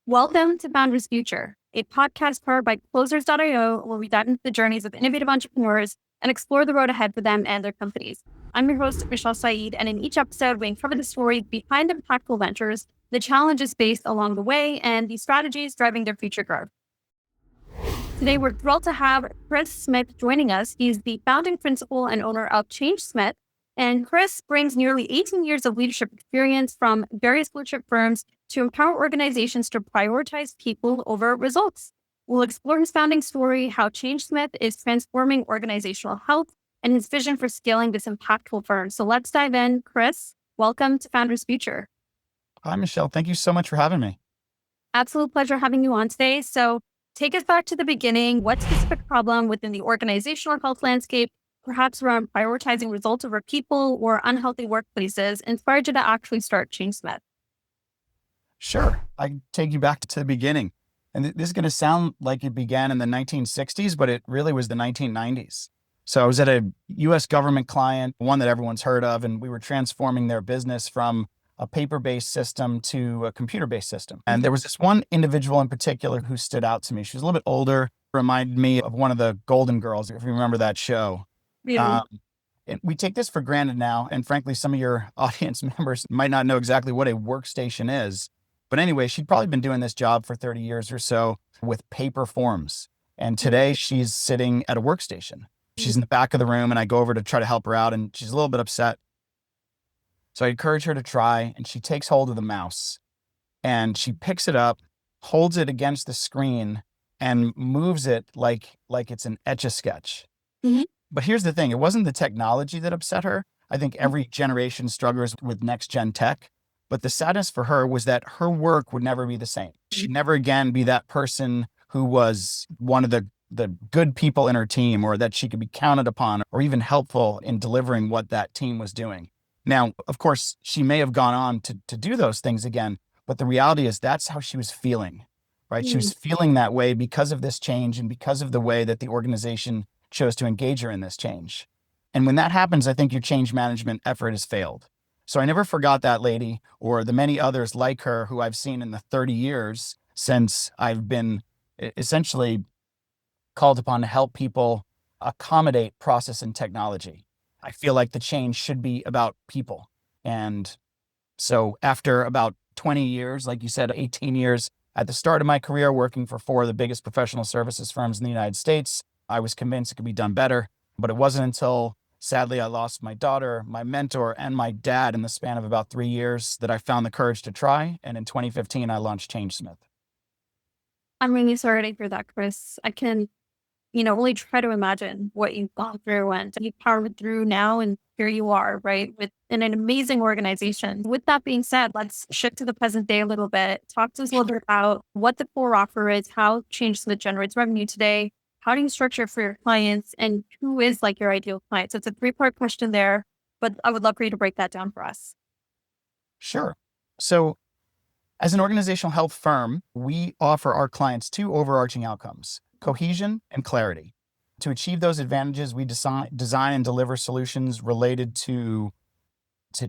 Welcome to Founders Future, a podcast powered by Closers.io, where we dive into the journeys of innovative entrepreneurs and explore the road ahead for them and their companies. I'm your host, Mishal Saeed, and in each episode, we uncover the stories behind impactful ventures, the challenges faced along the way, and the strategies driving their future growth. Today, we're thrilled to have Chris Smith joining us. He's the founding principal and owner of Change Smith. And Chris brings nearly 18 years of leadership experience from various blue chip firms to empower organizations to prioritize people over results. We'll explore his founding story, how Change Smith is transforming organizational health, and his vision for scaling this impactful firm. So let's dive in. Chris, welcome to Founders Future. Hi, Michelle. Thank you so much for having me. Absolute pleasure having you on today. So take us back to the beginning. What specific problem within the organizational health landscape, perhaps around prioritizing results over people or unhealthy workplaces, inspired you to actually start Change Smith? Sure. I can take you back to the beginning. And this is going to sound like it began in the 1960s, but it really was the 1990s. So I was at a US government client, one that everyone's heard of, and we were transforming their business from a paper-based system to a computer-based system. And there was this one individual in particular who stood out to me. She was a little bit older, reminded me of one of the Golden Girls, if you remember that show. Yeah. And we take this for granted now. And frankly, some of your audience members might not know exactly what a workstation is. But anyway, she'd probably been doing this job for 30 years or so with paper forms. And today she's sitting at a workstation. She's in the back of the room and I go over to try to help her out and she's a little bit upset. So I encourage her to try and she takes hold of the mouse and she picks it up, holds it against the screen and moves it like it's an Etch-a-Sketch. Mm-hmm. But here's the thing. It wasn't the technology that upset her. I think every generation struggles with next gen tech. But the sadness for her was that her work would never be the same. She'd never again be that person who was one of the good people in her team, or that she could be counted upon or even helpful in delivering what that team was doing. Now, of course, she may have gone on to do those things again, but the reality is that's how she was feeling, right? She was feeling that way because of this change and because of the way that the organization chose to engage her in this change. And when that happens, I think your change management effort has failed. So I never forgot that lady or the many others like her who I've seen in the 30 years since I've been essentially called upon to help people accommodate process and technology. I feel like the change should be about people. And so after about 20 years, like you said, 18 years at the start of my career, working for 4 of the biggest professional services firms in the United States, I was convinced it could be done better. But it wasn't until sadly, I lost my daughter, my mentor, and my dad in the span of about 3 years that I found the courage to try. And in 2015, I launched Change Smith. I'm really sorry to hear that, Chris. I can, only try to imagine what you've gone through and you've powered through now. And here you are, right, in an amazing organization. With that being said, let's shift to the present day a little bit. Talk to us a little bit about what the core offer is, how Change Smith generates revenue today. How do you structure for your clients and who is like your ideal client? So it's a 3-part question there, but I would love for you to break that down for us. Sure. So as an organizational health firm, we offer our clients 2 overarching outcomes, cohesion and clarity. To achieve those advantages, we design and deliver solutions related to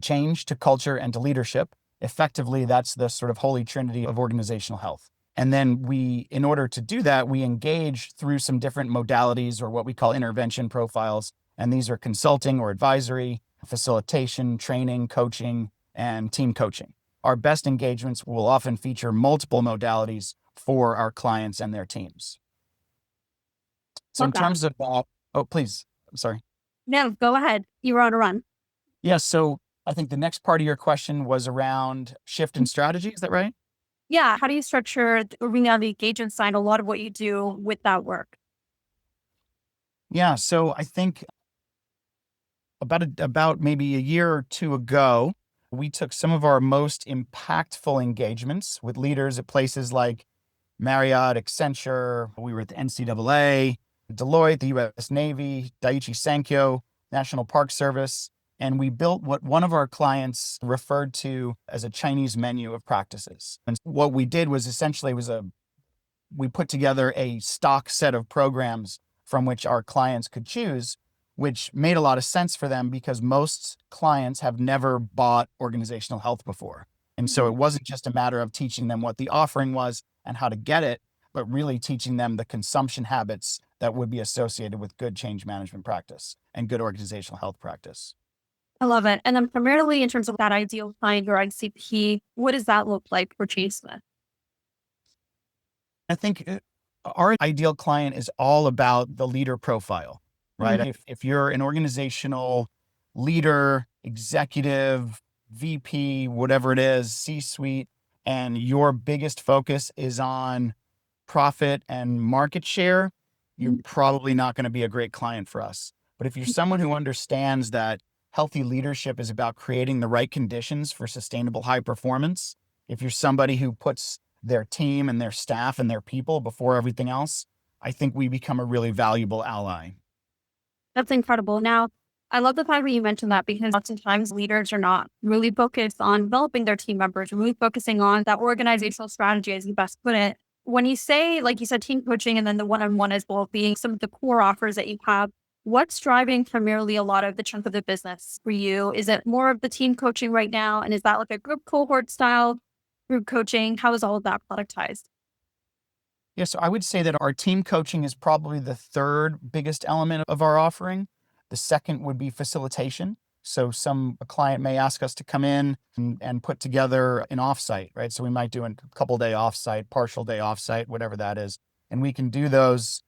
change, to culture, and to leadership. Effectively, that's the sort of holy trinity of organizational health. And then in order to do that, we engage through some different modalities or what we call intervention profiles. And these are consulting or advisory, facilitation, training, coaching, and team coaching. Our best engagements will often feature multiple modalities for our clients and their teams. So in terms of, please, I'm sorry. No, go ahead. You were on a run. Yeah. So I think the next part of your question was around shift in strategy. Is that right? Yeah. How do you structure arena on the engagement side, a lot of what you do with that work? Yeah. So I think about maybe a year or 2 ago, we took some of our most impactful engagements with leaders at places like Marriott, Accenture. We were at the NCAA, Deloitte, the US Navy, Daiichi Sankyo, National Park Service. And we built what one of our clients referred to as a Chinese menu of practices. And what we did was essentially we put together a stock set of programs from which our clients could choose, which made a lot of sense for them because most clients have never bought organizational health before. And so it wasn't just a matter of teaching them what the offering was and how to get it, but really teaching them the consumption habits that would be associated with good change management practice and good organizational health practice. I love it. And then primarily in terms of that ideal client or ICP, what does that look like for Chase Smith? I think our ideal client is all about the leader profile, right? Mhm. If you're an organizational leader, executive, VP, whatever it is, C-suite, and your biggest focus is on profit and market share, you're probably not going to be a great client for us. But if you're someone who understands that healthy leadership is about creating the right conditions for sustainable high performance, if you're somebody who puts their team and their staff and their people before everything else, I think we become a really valuable ally. That's incredible. Now, I love the fact that you mentioned that because oftentimes leaders are not really focused on developing their team members, really focusing on that organizational strategy, as you best put it. When you say, like you said, team coaching and then the one on one as well being some of the core offers that you have, what's driving primarily a lot of the chunk of the business for you? Is it more of the team coaching right now? And is that like a group cohort style group coaching? How is all of that productized? Yeah, so I would say that our team coaching is probably the third biggest element of our offering. The second would be facilitation. So a client may ask us to come in and put together an offsite, right? So we might do a couple day offsite, partial day offsite, whatever that is. And we can do those,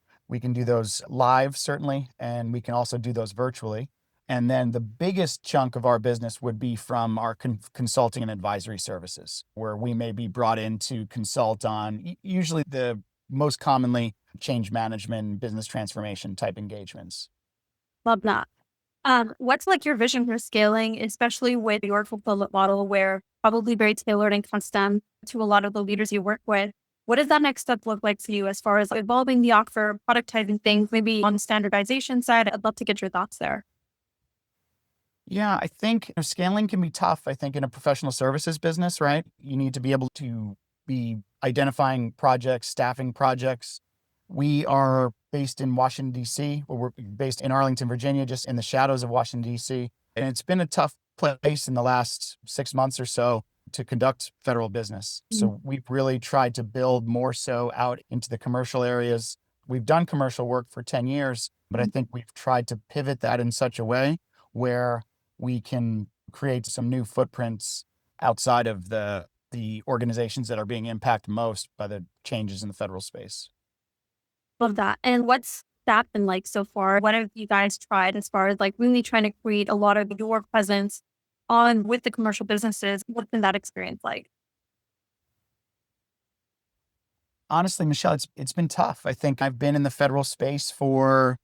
live certainly, and we can also do those virtually. And then the biggest chunk of our business would be from our consulting and advisory services, where we may be brought in to consult on usually the most commonly change management, business transformation type engagements. Love that. What's like your vision for scaling, especially with your fulfillment model, where probably very tailored and custom to a lot of the leaders you work with? What does that next step look like for you as far as evolving the offer, productizing things, maybe on the standardization side? I'd love to get your thoughts there. Yeah, I think scaling can be tough. I think in a professional services business, right? You need to be able to be identifying projects, staffing projects. We are based in Washington, D.C., or we're based in Arlington, Virginia, just in the shadows of Washington, D.C. And it's been a tough place in the last 6 months or so to conduct federal business. Mhm. So we've really tried to build more so out into the commercial areas. We've done commercial work for 10 years, but I think we've tried to pivot that in such a way where we can create some new footprints outside of the organizations that are being impacted most by the changes in the federal space. Love that. And what's that been like so far? What have you guys tried as far as like really trying to create a lot of your presence on with the commercial businesses? What's been that experience like? Honestly, Michelle, it's been tough. I think I've been in the federal space for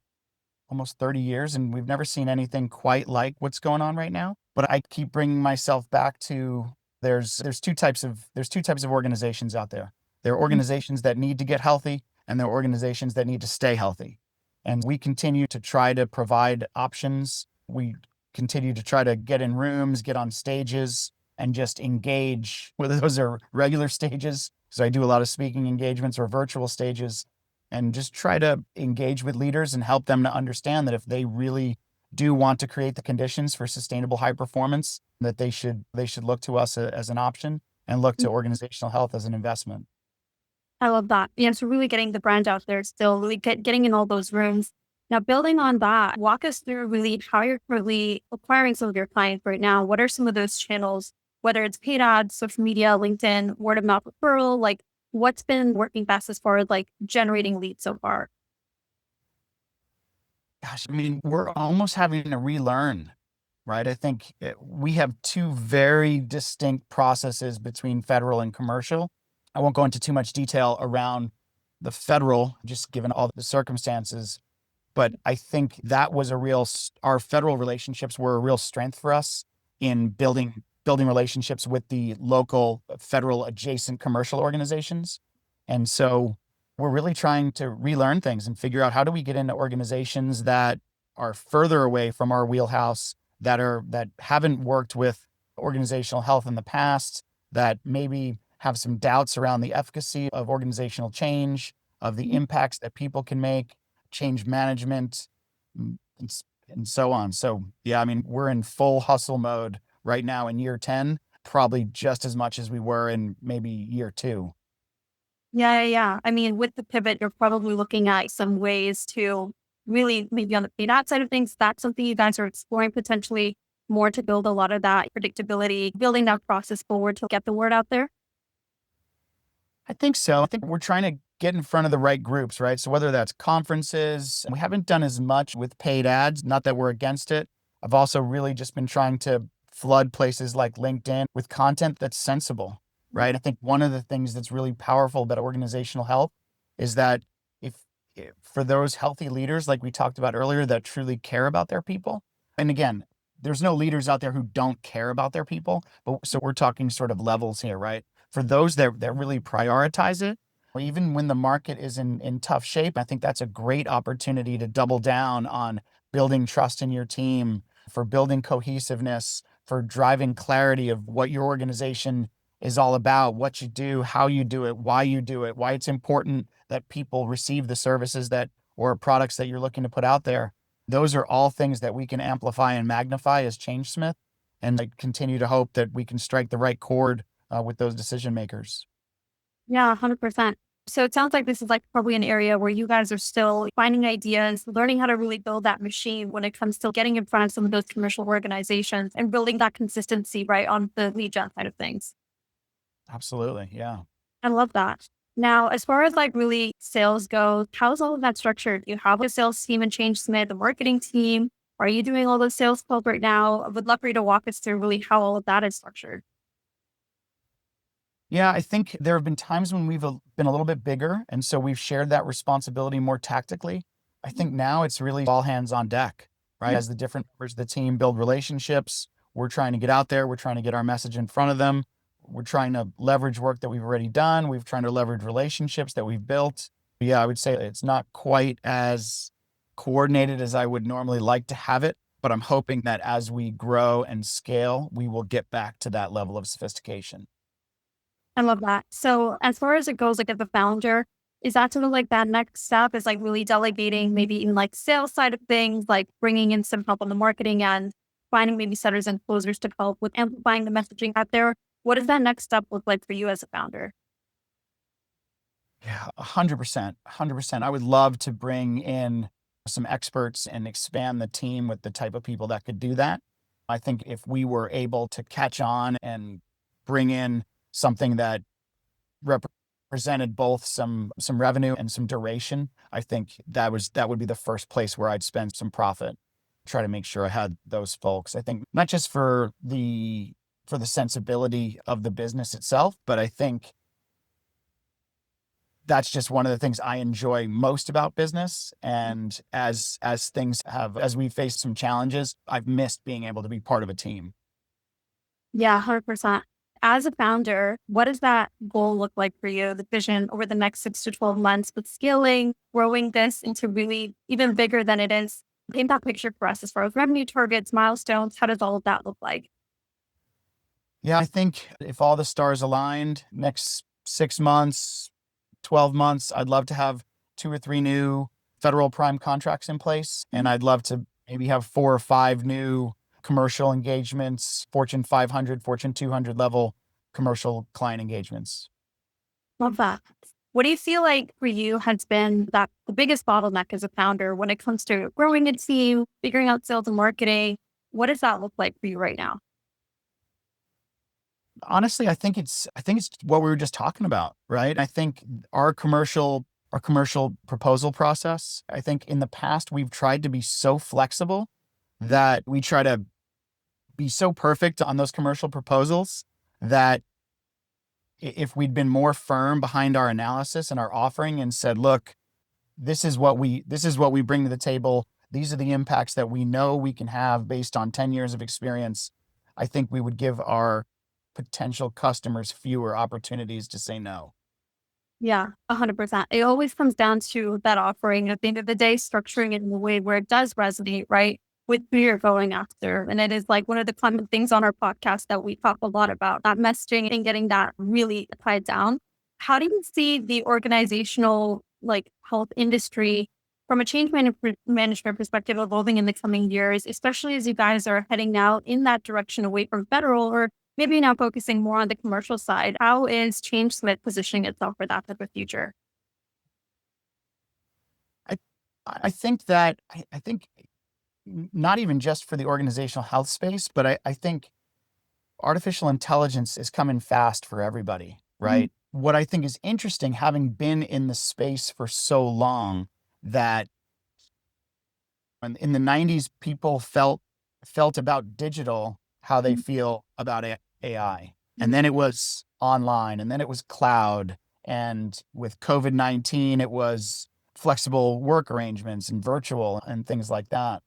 almost 30 years and we've never seen anything quite like what's going on right now. But I keep bringing myself back to there's two types of organizations out there. There are organizations that need to get healthy and there are organizations that need to stay healthy. And we continue to try to provide options. We continue to try to get in rooms, get on stages and just engage, whether those are regular stages, because I do a lot of speaking engagements, or virtual stages, and just try to engage with leaders and help them to understand that if they really do want to create the conditions for sustainable high performance, that they should look to us as an option and look to organizational health as an investment. I love that. Yeah, so really getting the brand out there still, really getting in all those rooms. Now, building on that, walk us through really how you're currently acquiring some of your clients right now. What are some of those channels, whether it's paid ads, social media, LinkedIn, word of mouth referral, like what's been working best as far as like generating leads so far? Gosh, I mean, we're almost having to relearn, right? I think we have two very distinct processes between federal and commercial. I won't go into too much detail around the federal, just given all the circumstances. But I think that was our federal relationships were a real strength for us in building relationships with the local federal adjacent commercial organizations. And so we're really trying to relearn things and figure out how do we get into organizations that are further away from our wheelhouse, that haven't worked with organizational health in the past, that maybe have some doubts around the efficacy of organizational change, of the impacts that people can make, change management, and so on. So yeah, I mean, we're in full hustle mode right now in year 10, probably just as much as we were in maybe year two. Yeah. I mean, with the pivot, you're probably looking at some ways to really maybe on the paid ad side of things. That's something you guys are exploring potentially more to build a lot of that predictability, building that process forward to get the word out there. I think so. I think we're trying to get in front of the right groups, right? So whether that's conferences, we haven't done as much with paid ads, not that we're against it. I've also really just been trying to flood places like LinkedIn with content that's sensible, right? I think one of the things that's really powerful about organizational health is that if, if for those healthy leaders, like we talked about earlier, that truly care about their people, and again, there's no leaders out there who don't care about their people, but so we're talking sort of levels here, right? For those that really prioritize it, even when the market is in tough shape, I think that's a great opportunity to double down on building trust in your team, for building cohesiveness, for driving clarity of what your organization is all about, what you do, how you do it, why it's important that people receive the services that or products that you're looking to put out there. Those are all things that we can amplify and magnify as Changesmith, and I continue to hope that we can strike the right chord with those decision makers. Yeah, 100%. So it sounds like this is like probably an area where you guys are still finding ideas, learning how to really build that machine when it comes to getting in front of some of those commercial organizations and building that consistency, right, on the lead gen side of things. Absolutely. Yeah. I love that. Now, as far as like really sales go, how's all of that structured? Do you have a sales team and Change Smith, the marketing team? Are you doing all those sales calls right now? I would love for you to walk us through really how all of that is structured. Yeah, I think there have been times when we've been a little bit bigger, and so we've shared that responsibility more tactically. I think now it's really all hands on deck, right? As the different members of the team build relationships, we're trying to get out there, we're trying to get our message in front of them. We're trying to leverage work that we've already done. We've trying to leverage relationships that we've built. Yeah, I would say it's not quite as coordinated as I would normally like to have it, but I'm hoping that as we grow and scale, we will get back to that level of sophistication. I love that. So as far as it goes, like as a founder, is that sort of like that next step is like really delegating, maybe in like sales side of things, like bringing in some help on the marketing end, finding maybe setters and closers to help with amplifying the messaging out there. What does that next step look like for you as a founder? Yeah, 100%, 100%. I would love to bring in some experts and expand the team with the type of people that could do that. I think if we were able to catch on and bring in something that represented both some revenue and some duration, I think that would be the first place where I'd spend some profit. Try to make sure I had those folks. I think not just for the sensibility of the business itself, but I think that's just one of the things I enjoy most about business. And as we faced some challenges, I've missed being able to be part of a team. Yeah, 100%. As a founder, what does that goal look like for you? The vision over the next 6 to 12 months with scaling, growing this into really even bigger than it is. Paint that picture for us as far as revenue targets, milestones. How does all of that look like? Yeah, I think if all the stars aligned next 6 months, 12 months, I'd love to have two or three new federal prime contracts in place. And I'd love to maybe have four or five new commercial engagements, Fortune 500, Fortune 200 level commercial client engagements. Love that. What do you feel like for you has been that the biggest bottleneck as a founder when it comes to growing a team, figuring out sales and marketing? What does that look like for you right now? Honestly, I think it's what we were just talking about, right? I think our commercial proposal process, I think in the past we've tried to be so flexible that we try to be so perfect on those commercial proposals that if we'd been more firm behind our analysis and our offering and said, look, this is what we bring to the table. These are the impacts that we know we can have based on 10 years of experience. I think we would give our potential customers fewer opportunities to say no. Yeah, 100%. It always comes down to that offering at the end of the day, structuring it in a way where it does resonate, right, with who you're going after. And it is like one of the common things on our podcast that we talk a lot about, that messaging and getting that really tied down. How do you see the organizational like health industry from a management perspective evolving in the coming years, especially as you guys are heading now in that direction away from federal or Maybe now focusing more on the commercial side, how is Change Smith positioning itself for that type of future? I I think that I think not even just for the organizational health space, but I think artificial intelligence is coming fast for everybody, Mhm. right? What I think is interesting, having been in the space for so long, that in the 90s, people felt about digital how they feel about AI. And then it was online, and then it was cloud. And with COVID-19, it was flexible work arrangements and virtual and things like that.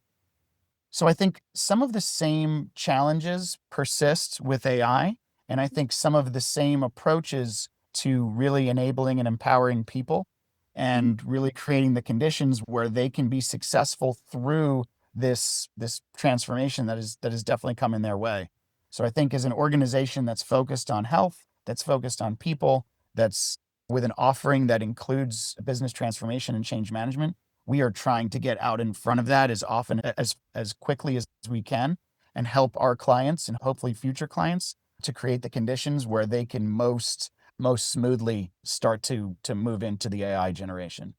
So I think some of the same challenges persist with AI, and I think some of the same approaches to really enabling and empowering people and really creating the conditions where they can be successful through this transformation that is definitely coming their way. So I think as an organization that's focused on health, that's focused on people, that's with an offering that includes business transformation and change management, we are trying to get out in front of that as often as quickly as we can, and help our clients and hopefully future clients to create the conditions where they can most smoothly start to move into the AI generation.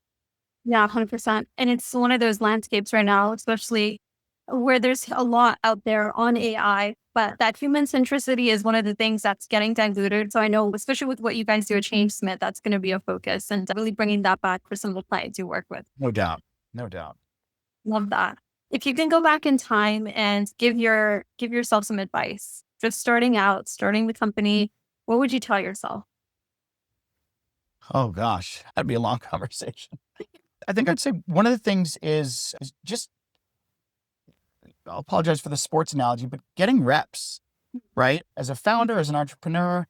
Yeah, 100%. And it's one of those landscapes right now, especially where there's a lot out there on AI, but that human centricity is one of the things that's getting diluted. So I know, especially with what you guys do at Change Smith, that's going to be a focus and really bringing that back for some of the clients you work with. No doubt. No doubt. Love that. If you can go back in time and give yourself some advice, just starting out, starting the company, what would you tell yourself? Oh gosh, that'd be a long conversation. I think I'd say one of the things is just, I'll apologize for the sports analogy, but getting reps, right? As a founder, as an entrepreneur,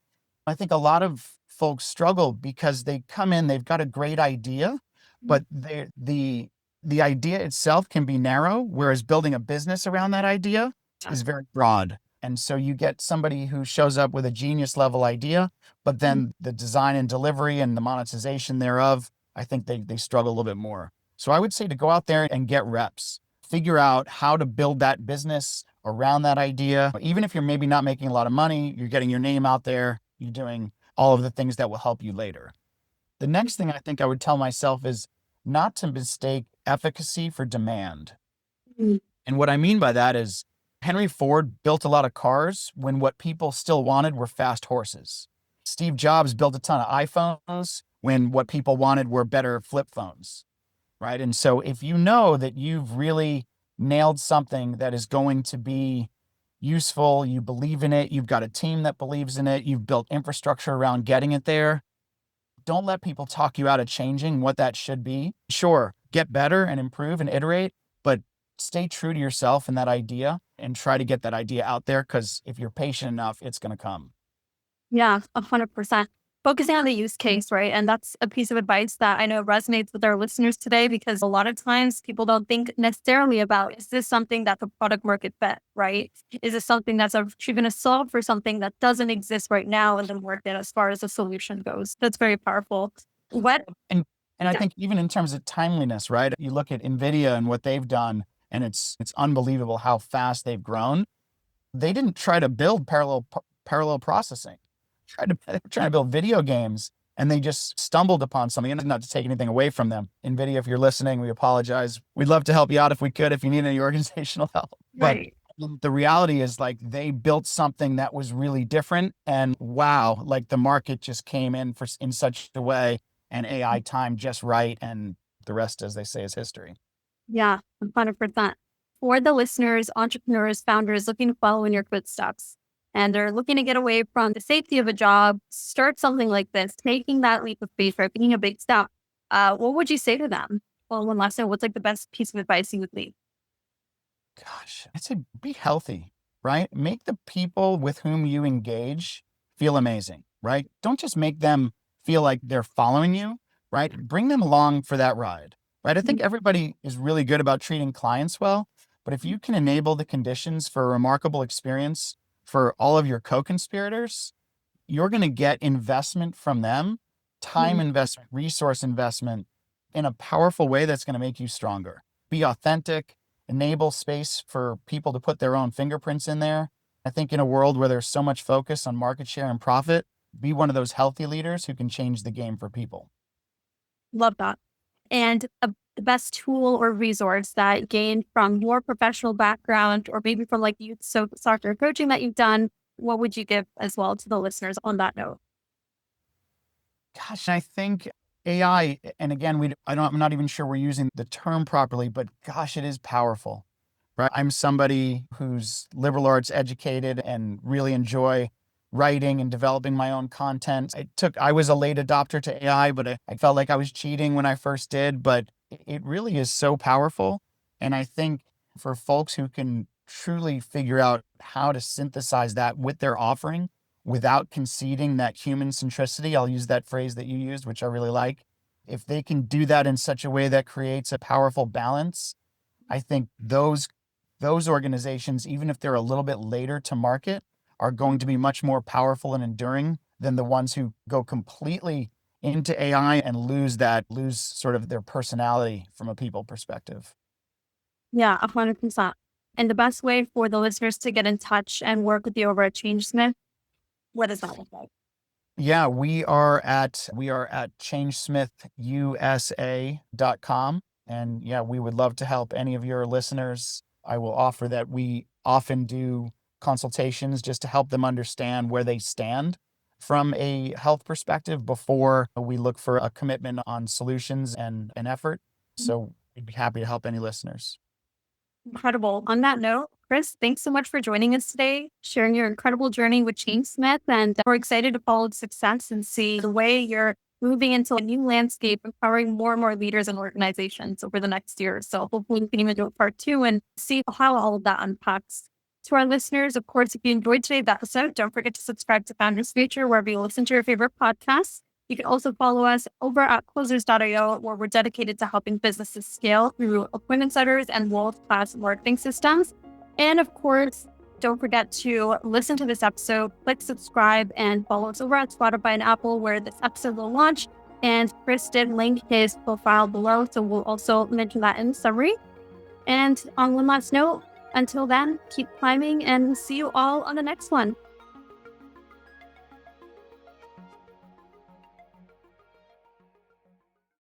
I think a lot of folks struggle because they come in, they've got a great idea, but the idea itself can be narrow, whereas building a business around that idea is very broad. And so you get somebody who shows up with a genius level idea, but then the design and delivery and the monetization thereof, I think they struggle a little bit more. So I would say to go out there and get reps, figure out how to build that business around that idea. Even if you're maybe not making a lot of money, you're getting your name out there, you're doing all of the things that will help you later. The next thing I think I would tell myself is not to mistake efficacy for demand. Mhm. And what I mean by that is Henry Ford built a lot of cars when what people still wanted were fast horses. Steve Jobs built a ton of iPhones when what people wanted were better flip phones, right? And so if you know that you've really nailed something that is going to be useful, you believe in it, you've got a team that believes in it, you've built infrastructure around getting it there, don't let people talk you out of changing what that should be. Sure, get better and improve and iterate, but stay true to yourself and that idea and try to get that idea out there, because if you're patient enough, it's going to come. Yeah, 100%. Focusing on the use case, right? And that's a piece of advice that I know resonates with our listeners today because a lot of times people don't think necessarily about, is this something that the product market fit, right? Is this something that's actually going to solve for something that doesn't exist right now in the market as far as the solution goes? That's very powerful. What? And and I Yeah. think even in terms of timeliness, right? You look at Nvidia and what they've done, and it's unbelievable how fast they've grown. They didn't try to build parallel processing. They were trying to build video games, and they just stumbled upon something. And not to take anything away from them, Nvidia, if you're listening, we apologize. We'd love to help you out if we could, if you need any organizational help. But Right. the reality is, like, they built something that was really different, and wow, like the market just came in such a way, and AI timed just right, and the rest, as they say, is history. Yeah, 100%. For the listeners, entrepreneurs, founders looking to follow in your footsteps, and they're looking to get away from the safety of a job, start something like this, taking that leap of faith, right, being a big step. What would you say to them? Well, one last thing, what's like the best piece of advice you would leave? Gosh, I'd say be healthy, right? Make the people with whom you engage feel amazing, right? Don't just make them feel like they're following you, right? Bring them along for that ride, right? I think everybody is really good about treating clients well, but if you can enable the conditions for a remarkable experience for all of your co-conspirators, you're going to get investment from them, time Mhm. investment, resource investment in a powerful way that's going to make you stronger. Be authentic, enable space for people to put their own fingerprints in there. I think in a world where there's so much focus on market share and profit, be one of those healthy leaders who can change the game for people. Love that. And the best tool or resource that gained from your professional background or maybe from like youth soccer coaching that you've done, what would you give as well to the listeners on that note? Gosh, I think AI, and again, I'm not even sure we're using the term properly, but gosh, it is powerful, right? I'm somebody who's liberal arts educated and really enjoy writing and developing my own content. I was a late adopter to AI, but I felt like I was cheating when I first did, but it really is so powerful. And I think for folks who can truly figure out how to synthesize that with their offering without conceding that human centricity, I'll use that phrase that you used, which I really like. If they can do that in such a way that creates a powerful balance, I think those organizations, even if they're a little bit later to market, are going to be much more powerful and enduring than the ones who go completely into AI and lose sort of their personality from a people perspective. Yeah, 100%. And the best way for the listeners to get in touch and work with you over at ChangeSmith, what does that look like? Yeah, we are at changesmithusa.com. And yeah, we would love to help any of your listeners. I will offer that we often do consultations just to help them understand where they stand from a health perspective before we look for a commitment on solutions and an effort. So we'd be happy to help any listeners. Incredible. On that note, Chris, thanks so much for joining us today, sharing your incredible journey with Smith. And we're excited to follow its success and see the way you're moving into a new landscape, empowering more and more leaders and organizations over the next year. So hopefully we can even do a part two and see how all of that unpacks. To our listeners, of course, if you enjoyed today's episode, don't forget to subscribe to Founders Future wherever you listen to your favorite podcasts. You can also follow us over at closers.io, where we're dedicated to helping businesses scale through appointment setters and world-class marketing systems. And of course, don't forget to listen to this episode, click subscribe, and follow us over at Spotify and Apple, where this episode will launch. And Chris did link his profile below, so we'll also mention that in the summary. And on one last note, until then, keep climbing and see you all on the next one.